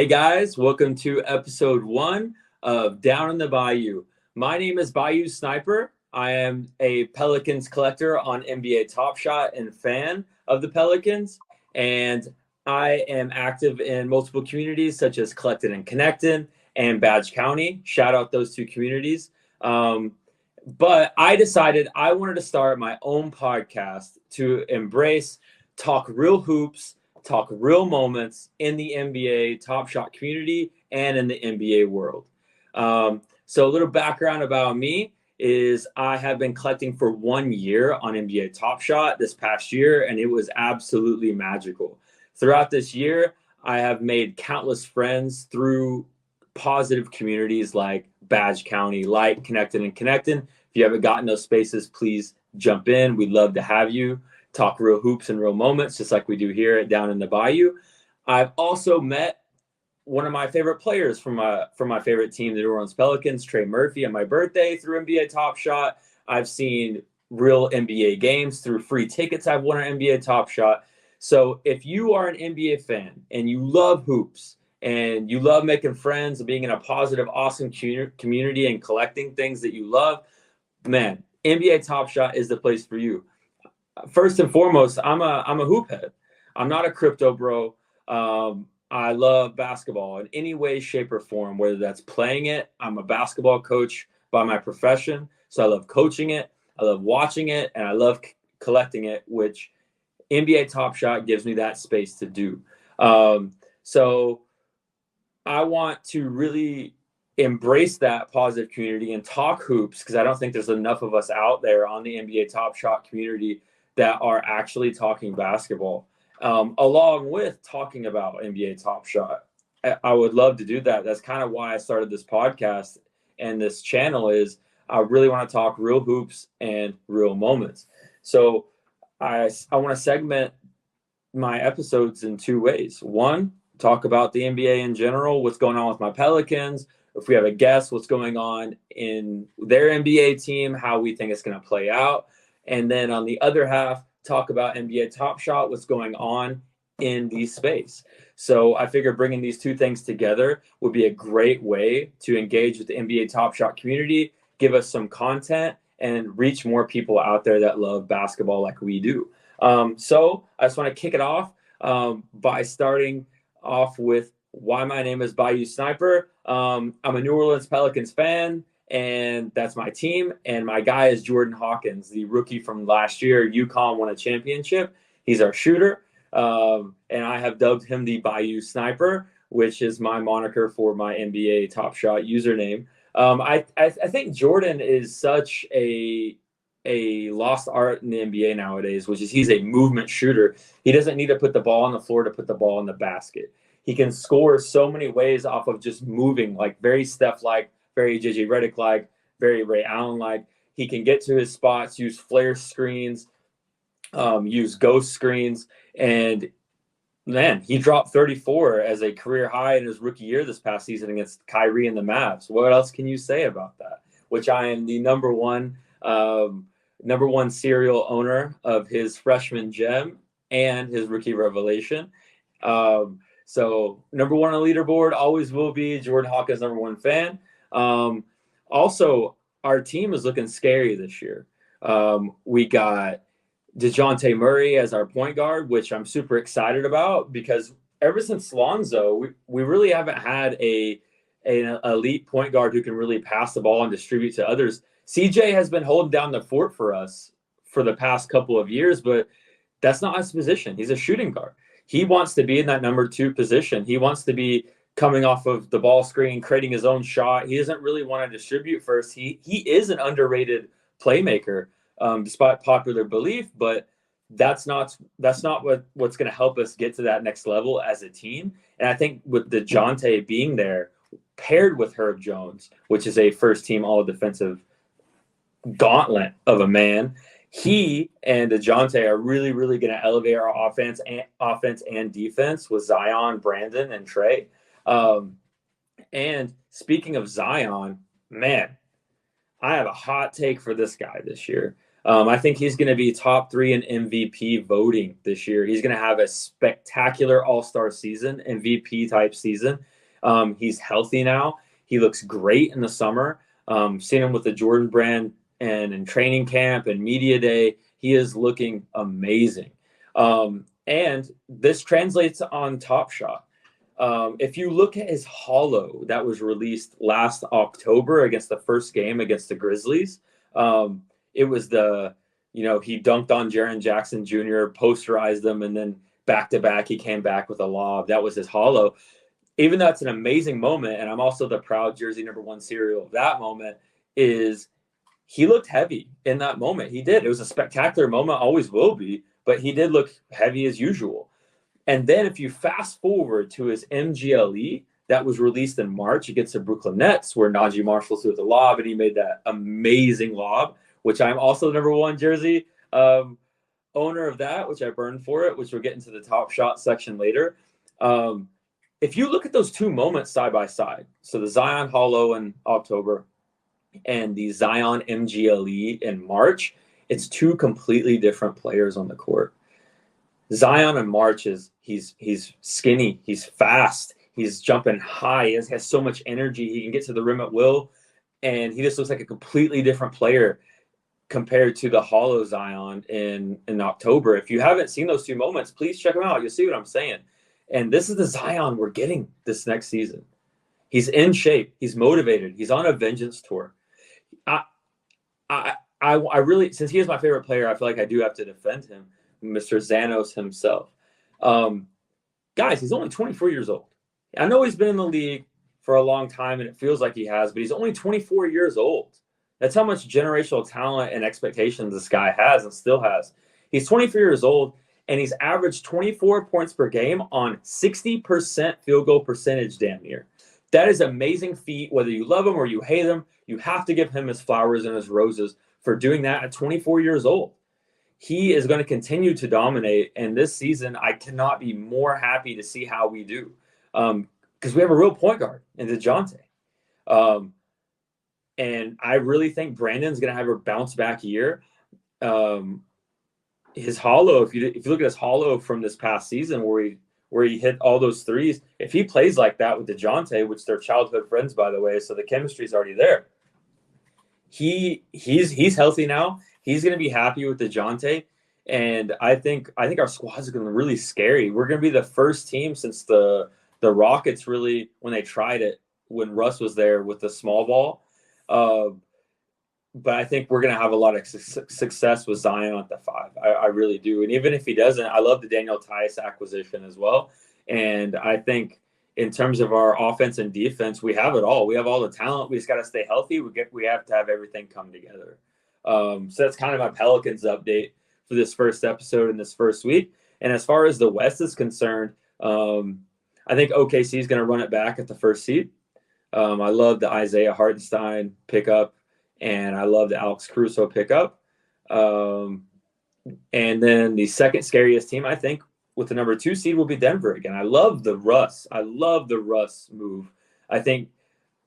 guys, welcome to episode 1 of Down in the Bayou. My name is BayouSniper. I am a Pelicans collector on NBA TopShot and fan of the Pelicans, and I am active in multiple communities such as Collected and Connected and Badge County. Shout out those two communities. But I decided I wanted to start my own podcast to embrace, talk real hoops, talk real moments in the NBA TopShot community and in the NBA world. So a little background about me is I have been collecting for 1 year on NBA TopShot this past year, and it was absolutely magical. Throughout this year, I have made countless friends through positive communities like Badge County, like Connected and Connected. If you haven't gotten those spaces, please jump in. We'd love to have you. Talk real hoops and real moments, just like we do here at Down in the Bayou. I've also met one of my favorite players from my favorite team, the New Orleans Pelicans, Trey Murphy, on my birthday through NBA TopShot. I've seen real NBA games through free tickets I've won on NBA TopShot. So if you are an NBA fan and you love hoops and you love making friends and being in a positive, awesome community and collecting things that you love, man, NBA TopShot is the place for you. First and foremost, I'm a hoop head. I'm not a crypto bro. I love basketball in any way, shape, or form, whether that's playing it. I'm a basketball coach by my profession, so I love coaching it. I love watching it, and I love collecting it, which NBA TopShot gives me that space to do. So I want to really embrace that positive community and talk hoops, because I don't think there's enough of us out there on the NBA TopShot community that are actually talking basketball, along with talking about NBA TopShot. I would love to do that. That's kind of why I started this podcast and this channel. Is I really want to talk real hoops and real moments. So I want to segment my episodes in two ways. One, talk about the NBA in general, what's going on with my Pelicans. If we have a guest, what's going on in their NBA team, how we think it's going to play out. And then on the other half, talk about NBA TopShot, what's going on in the space. So I figured bringing these two things together would be a great way to engage with the NBA TopShot community, give us some content, and reach more people out there that love basketball like we do. So I just want to kick it off by starting off with why my name is BayouSniper. I'm a New Orleans Pelicans fan, and that's my team. And my guy is Jordan Hawkins, the rookie from last year. UConn won a championship. He's our shooter. And I have dubbed him the BayouSniper, which is my moniker for my NBA TopShot username. I think Jordan is such a lost art in the NBA nowadays, which is he's a movement shooter. He doesn't need to put the ball on the floor to put the ball in the basket. He can score so many ways off of just moving, like very Steph-like, very JJ Redick-like, very Ray Allen-like. He can get to his spots, use flare screens, use ghost screens. And, man, he dropped 34 as a career high in his rookie year this past season against Kyrie and the Mavs. What else can you say about that? Which I am the number one serial owner of his freshman gem and his rookie revelation. So number one on the leaderboard, always will be. Jordan Hawkins, number one fan. Also, our team is looking scary this year. We got DeJounte Murray as our point guard, which I'm super excited about, because ever since Lonzo, we really haven't had an elite point guard who can really pass the ball and distribute to others. CJ has been holding down the fort for us for the past couple of years, but that's not his position. He's a shooting guard. He wants to be in that number 2 position. He wants to be coming off of the ball screen, creating his own shot. He doesn't really want to distribute first. He is an underrated playmaker, despite popular belief, but that's not what's going to help us get to that next level as a team. And I think with DeJounte being there, paired with Herb Jones, which is a first-team all-defensive gauntlet of a man, he and DeJounte are really, really going to elevate our offense and defense with Zion, Brandon, and Trey. And speaking of Zion, man, I have a hot take for this guy this year. I think he's going to be top 3 in MVP voting this year. He's going to have a spectacular all-star season, MVP-type season. He's healthy now. He looks great in the summer. Seen him with the Jordan brand and in training camp and media day. He is looking amazing. And this translates on TopShot. If you look at his holo that was released last October against the first game against the Grizzlies, it was he dunked on Jaren Jackson Jr., posterized them, and then back-to-back he came back with a lob. That was his holo. Even though it's an amazing moment, and I'm also the proud jersey #1 serial of that moment, is he looked heavy in that moment. He did. It was a spectacular moment, always will be, but he did look heavy as usual. And then if you fast forward to his MGLE that was released in March against the Brooklyn Nets, where Najee Marshall threw the lob and he made that amazing lob, which I'm also the #1 jersey owner of that, which I burned for it, which we'll get into the Top Shot section later. If you look at those two moments side by side, so the Zion Holo in October and the Zion MGLE in March, it's two completely different players on the court. Zion in March he's skinny, he's fast, he's jumping high, he has so much energy, he can get to the rim at will, and he just looks like a completely different player compared to the Holo Zion in October. If you haven't seen those two moments, please check them out. You'll see what I'm saying. And this is the Zion we're getting this next season. He's in shape. He's motivated. He's on a vengeance tour. I really, since he is my favorite player, I feel like I do have to defend him, Mr. Xanos himself. Guys, he's only 24 years old. I know he's been in the league for a long time, and it feels like he has, but he's only 24 years old. That's how much generational talent and expectations this guy has and still has. He's 24 years old, and he's averaged 24 points per game on 60% field goal percentage damn near. That is an amazing feat. Whether you love him or you hate him, you have to give him his flowers and his roses for doing that at 24 years old. He is going to continue to dominate, and this season I cannot be more happy to see how we do because we have a real point guard in DeJounte. And I really think Brandon's going to have a bounce back year. His holo, if you look at his holo from this past season where he hit all those threes, if he plays like that with DeJounte, which they're childhood friends, by the way, so the chemistry's already there. He's healthy now. He's going to be happy with DeJounte. And I think our squad is going to be really scary. We're going to be the first team since the Rockets really, when they tried it, when Russ was there with the small ball. But I think we're going to have a lot of success with Zion at the 5. I really do. And even if he doesn't, I love the Daniel Tice acquisition as well. And I think in terms of our offense and defense, we have it all. We have all the talent. We just got to stay healthy. We have to have everything come together. So that's kind of my Pelicans update for this first episode in this first week. And as far as the West is concerned, I think OKC is going to run it back at the first seed. I love the Isaiah Hartenstein pickup, and I love the Alex Caruso pickup. And then the second scariest team, I think, with the #2 seed will be Denver again. I love the Russ. I love the Russ move. I think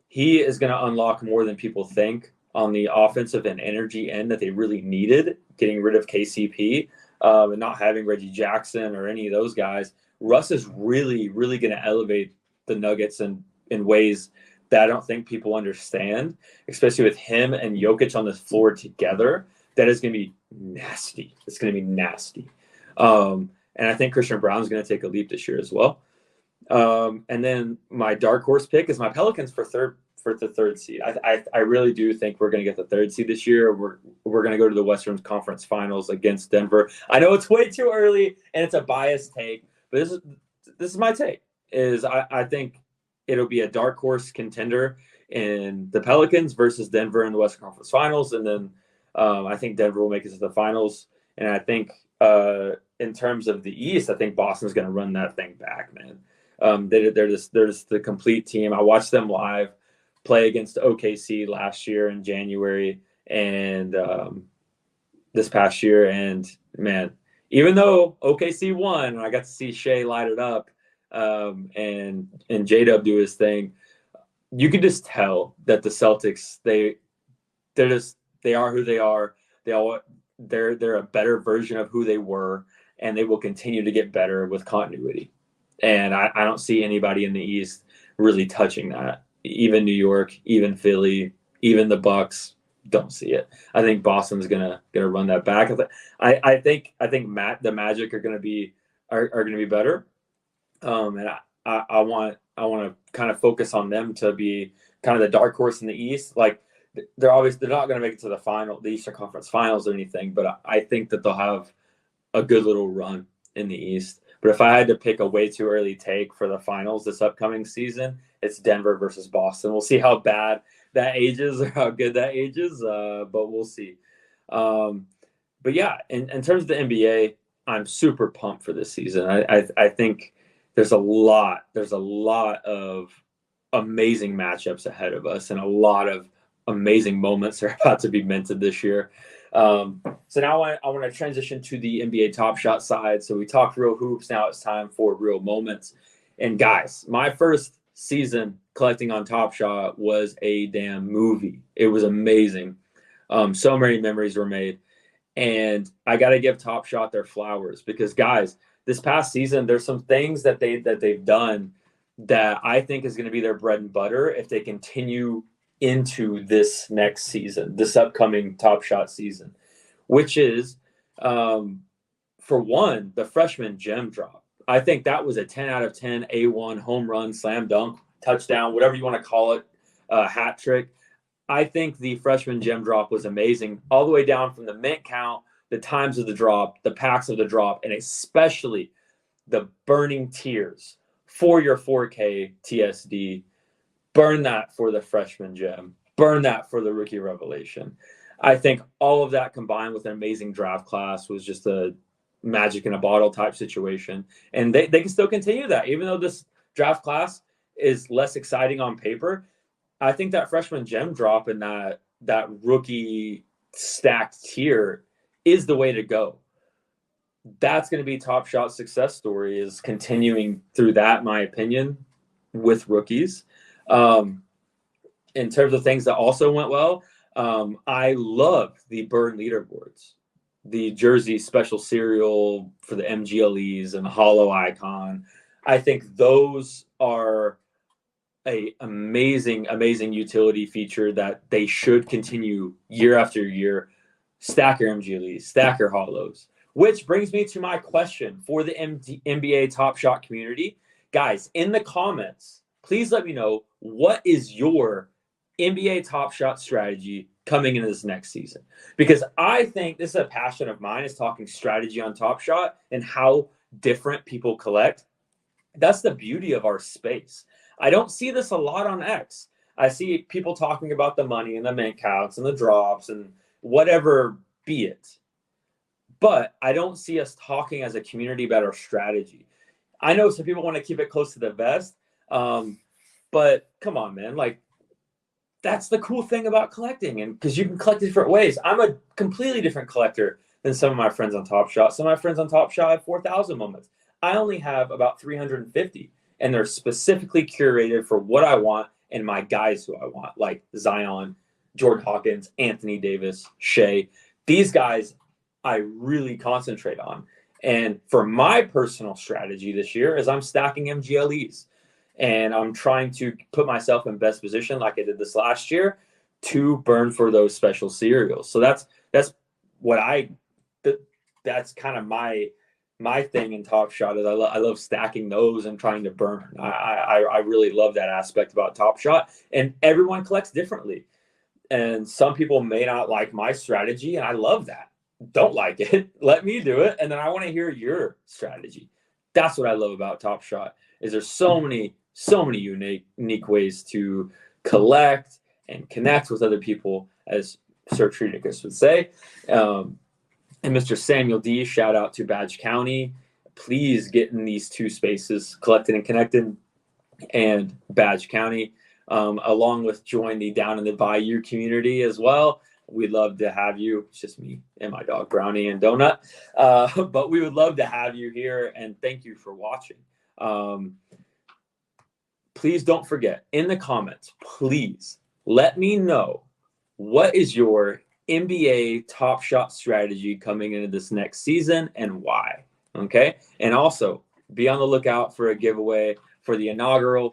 he is going to unlock more than people think on the offensive and energy end that they really needed, getting rid of KCP and not having Reggie Jackson or any of those guys. Russ is really, really going to elevate the Nuggets in ways that I don't think people understand, especially with him and Jokic on the floor together. That is going to be nasty. It's going to be nasty. And I think Christian Brown is going to take a leap this year as well. And then my dark horse pick is my Pelicans for the third seed. I really do think we're going to get the third seed this year. We're going to go to the Western Conference Finals against Denver. I know it's way too early and it's a biased take, but this is my take. I think it'll be a dark horse contender in the Pelicans versus Denver in the Western Conference Finals, and then I think Denver will make it to the finals. And I think in terms of the East, I think Boston's going to run that thing back, man. They're just the complete team. I watched them live play against OKC last year in January and this past year. And man, even though OKC won, and I got to see Shea light it up and J-Dub do his thing, you could just tell that the Celtics, they are who they are. They're a better version of who they were, and they will continue to get better with continuity. And I don't see anybody in the East really touching that. Even New York, even Philly, even the Bucks don't see it. I think Boston's gonna run that back. I think the Magic are gonna be better. And I want to kind of focus on them to be kind of the dark horse in the East. Like they're not going to make it to the Eastern Conference Finals or anything, but I think that they'll have a good little run in the East. But if I had to pick a way too early take for the finals this upcoming season, it's Denver versus Boston. We'll see how bad that ages or how good that ages, but we'll see. But yeah, in terms of the NBA, I'm super pumped for this season. I think there's a lot of amazing matchups ahead of us, and a lot of amazing moments are about to be minted this year. So now I want to transition to the NBA TopShot side. So we talked real hoops. Now it's time for real moments. And guys, my first season collecting on TopShot was a damn movie. It was amazing. So many memories were made. And I got to give TopShot their flowers because, guys, this past season, there's some things that they've done that I think is going to be their bread and butter if they continue into this next season, this upcoming TopShot season, which is, for one, the freshman gem drop. I think that was a 10 out of 10 A1 home run, slam dunk, touchdown, whatever you want to call it, hat trick. I think the freshman gem drop was amazing, all the way down from the mint count, the times of the drop, the packs of the drop, and especially the burning tears for your 4K TSD. Burn that for the freshman gem. Burn that for the rookie revelation. I think all of that combined with an amazing draft class was just a magic in a bottle type situation. And they can still continue that. Even though this draft class is less exciting on paper, I think that freshman gem drop and that rookie stacked tier is the way to go. That's going to be TopShot's success story, is continuing through that, in my opinion, with rookies. In terms of things that also went well, I love the burn leaderboards, the jersey special serial for the MGLEs and the hollow icon. I think those are a amazing utility feature that they should continue year after year. Stack your MGLEs, stack your hollows. Which brings me to my question for the NBA TopShot community. Guys, in the comments, please let me know, what is your NBA TopShot strategy coming into this next season? Because I think this is a passion of mine, is talking strategy on TopShot and how different people collect. That's the beauty of our space. I don't see this a lot on X. I see people talking about the money and the mint counts and the drops and whatever be it. But I don't see us talking as a community about our strategy. I know some people want to keep it close to the vest, but come on, man. Like, that's the cool thing about collecting, and because you can collect different ways. I'm a completely different collector than some of my friends on TopShot. Some of my friends on TopShot have 4,000 moments. I only have about 350, and they're specifically curated for what I want and my guys who I want, like Zion, Jordan Hawkins, Anthony Davis, Shea. These guys I really concentrate on. And for my personal strategy this year is I'm stacking MGLEs. And I'm trying to put myself in best position, like I did this last year, to burn for those special serials. So that's kind of my thing in TopShot is I love stacking those and trying to burn. I really love that aspect about TopShot. And everyone collects differently. And some people may not like my strategy, and I love that. Don't like it, let me do it, and then I want to hear your strategy. That's what I love about TopShot, is there's so many unique ways to collect and connect with other people, as Sir Triticus would say. And Mr. Samuel D, shout out to Badge County. Please get in these two spaces, Collected and Connected and Badge County, along with join the Down in the Bayou community as well. We'd love to have you. It's just me and my dog Brownie and Donut. But we would love to have you here, and thank you for watching. Please don't forget, in the comments, please let me know, what is your NBA TopShot strategy coming into this next season and why? Okay? And also, be on the lookout for a giveaway for the inaugural